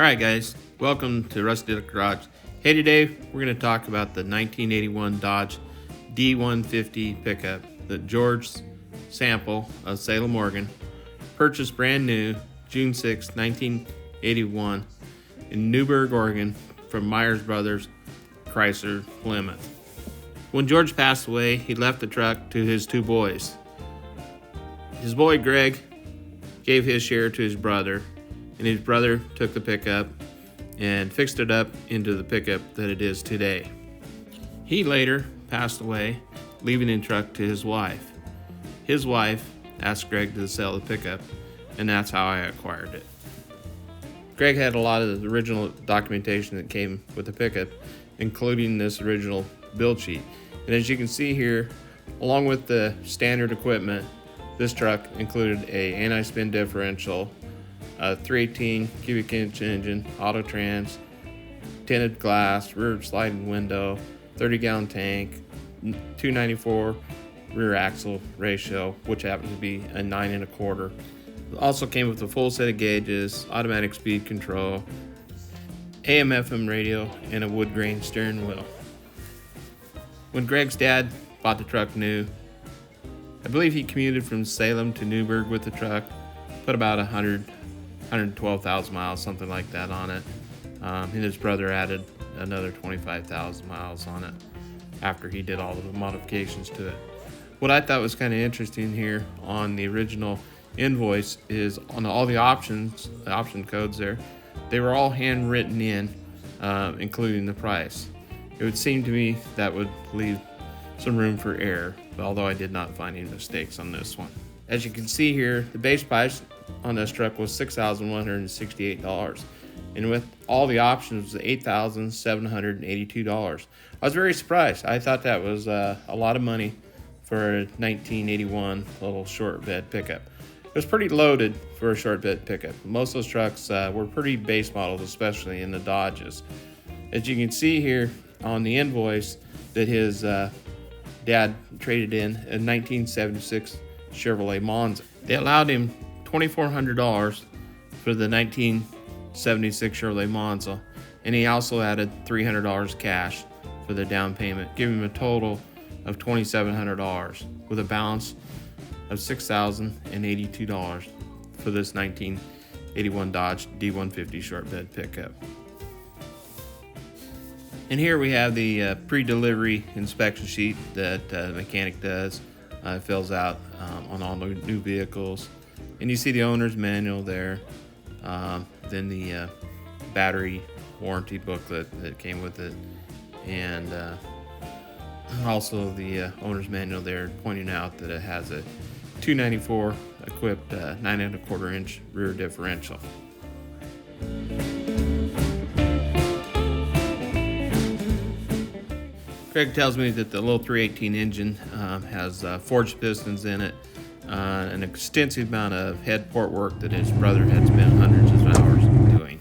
Alright guys, welcome to Rusty Duck Garage. Hey, today we're going to talk about the 1981 Dodge D150 pickup that George Sample of Salem, Oregon purchased brand new June 6, 1981 in Newberg, Oregon from Myers Brothers Chrysler, Plymouth. When George passed away, he left the truck to his two boys. His boy Greg gave his share to his brother, and his brother took the pickup and fixed it up into the pickup that it is today. He later passed away, leaving the truck to his wife. His wife asked Greg to sell the pickup, and that's how I acquired it. Greg had a lot of the original documentation that came with the pickup, including this original build sheet. And as you can see here, along with the standard equipment, this truck included a anti-spin differential, a 318 cubic inch engine, auto trans, tinted glass, rear sliding window, 30-gallon tank, 294 rear axle ratio, which happens to be a 9 1/4. It also came with a full set of gauges, automatic speed control, AM/FM radio, and a wood grain steering wheel. When Greg's dad bought the truck new, I believe he commuted from Salem to Newberg with the truck, put about 112,000 miles, something like that on it. And his brother added another 25,000 miles on it after he did all of the modifications to it. What I thought was kind of interesting here on the original invoice is on all the options, the option codes there, they were all handwritten in, including the price. It would seem to me that would leave some room for error, although I did not find any mistakes on this one. As you can see here, the base price on this truck was $6,168, and with all the options, it was $8,782. I was very surprised. I thought that was a lot of money for a 1981 little short bed pickup. It was pretty loaded for a short bed pickup. Most of those trucks were pretty base models, especially in the Dodges. As you can see here on the invoice, that his dad traded in a 1976 Chevrolet Monza. They allowed him $2,400 for the 1976 Chevrolet Monza, and he also added $300 cash for the down payment, giving him a total of $2,700 with a balance of $6,082 for this 1981 Dodge D150 short bed pickup. And here we have the pre-delivery inspection sheet that the mechanic does. Fills out on all new vehicles. And you see the owner's manual there. Then the battery warranty booklet that came with it. And also the owner's manual there pointing out that it has a 294 equipped 9 1/4 inch rear differential. Greg tells me that the little 318 engine has forged pistons in it, an extensive amount of head port work that his brother had spent hundreds of hours doing.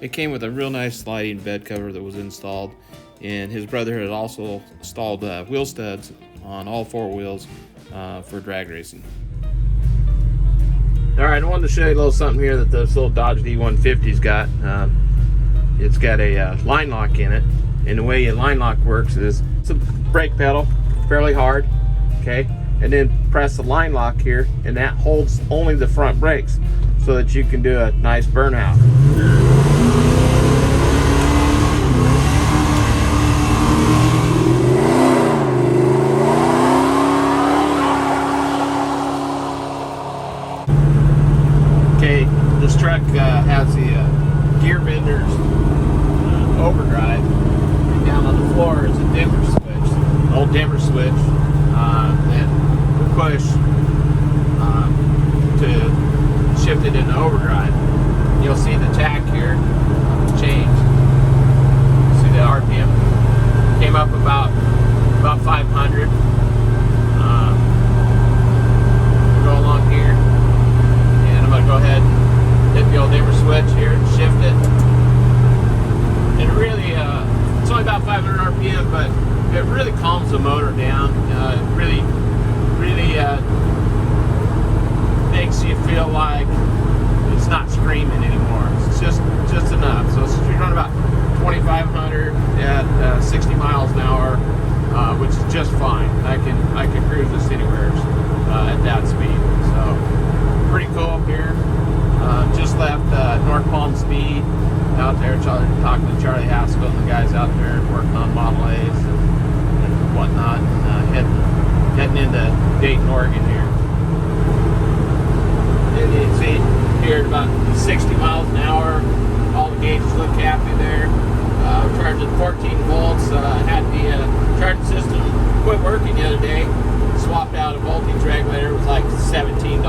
It came with a real nice sliding bed cover that was installed, and his brother had also installed wheel studs on all four wheels for drag racing. All right, I wanted to show you a little something here that this little Dodge D150's got. It's got a line lock in it, and the way a line lock works is it's a brake pedal, fairly hard, okay, and then press the line lock here, and that holds only the front brakes so that you can do a nice burnout. Okay, this truck has the gear benders overdrive. And down on the floor is a dimmer switch, an old dimmer switch that we push to shift it into overdrive. You'll see the tack here change. See the RPM came up about 500. We'll go along here, and I'm going to go ahead and hit the old dimmer switch here and shift it. And it really, it's only about 500 RPM, but it really calms the motor down. It really makes you feel like it's not screaming anymore. It's just enough. So you're running about 2,500 at 60 miles an hour, which is just fine. I can cruise this anywhere at that speed. So pretty cool here. Just left North Palm Speed out there, talking to Charlie Haskell and the guys out there working on Model A's and whatnot, and heading into Dayton, Oregon here. And you can see here at about 60 miles an hour, all the gauges look happy there. Charging 14 volts. Had the charging system quit working the other day. Swapped out a voltage regulator. It was like $17.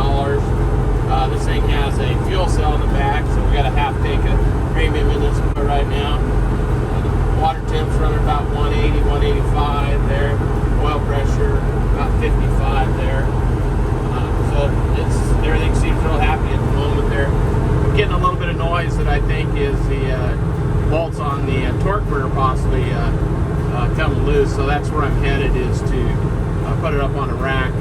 This thing has a fuel cell in the back, so we got a half tank of premium in this car right now. The water temp's running about 180, 185 there. Oil pressure about 55 there. So everything seems real happy at the moment there. We're getting a little bit of noise that I think is the bolts on the torque converter possibly coming loose. So that's where I'm headed, is to put it up on a rack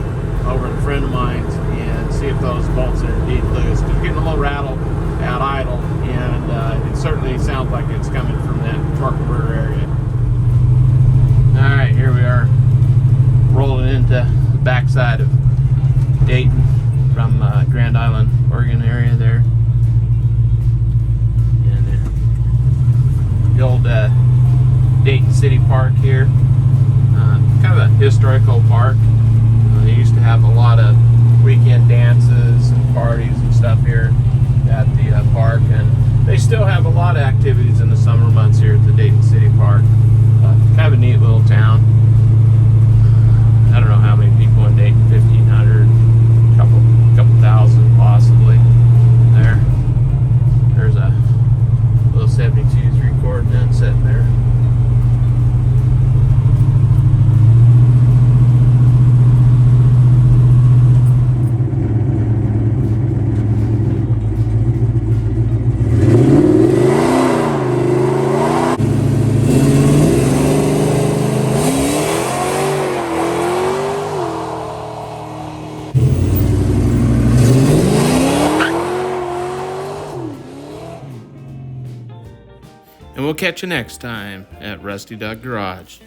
over at a friend of mine's and see if those bolts are indeed loose. Because we're getting a little rattle at idle, and it certainly sounds like it's coming from that torque converter area. Alright, here we are rolling into the backside of Dayton from Grand Island, Oregon area there. And the old Dayton City Park here. Kind of a historical park. They used to have a lot of weekend dances and parties and stuff here at the park, and they still have a lot of activities in the summer months here at the Dayton City Park. Kind of a neat little town. I don't know how many people in Dayton, 1,500, couple thousand possibly. There's a little 72 3/4 sitting there. And we'll catch you next time at Rusty Duck Garage.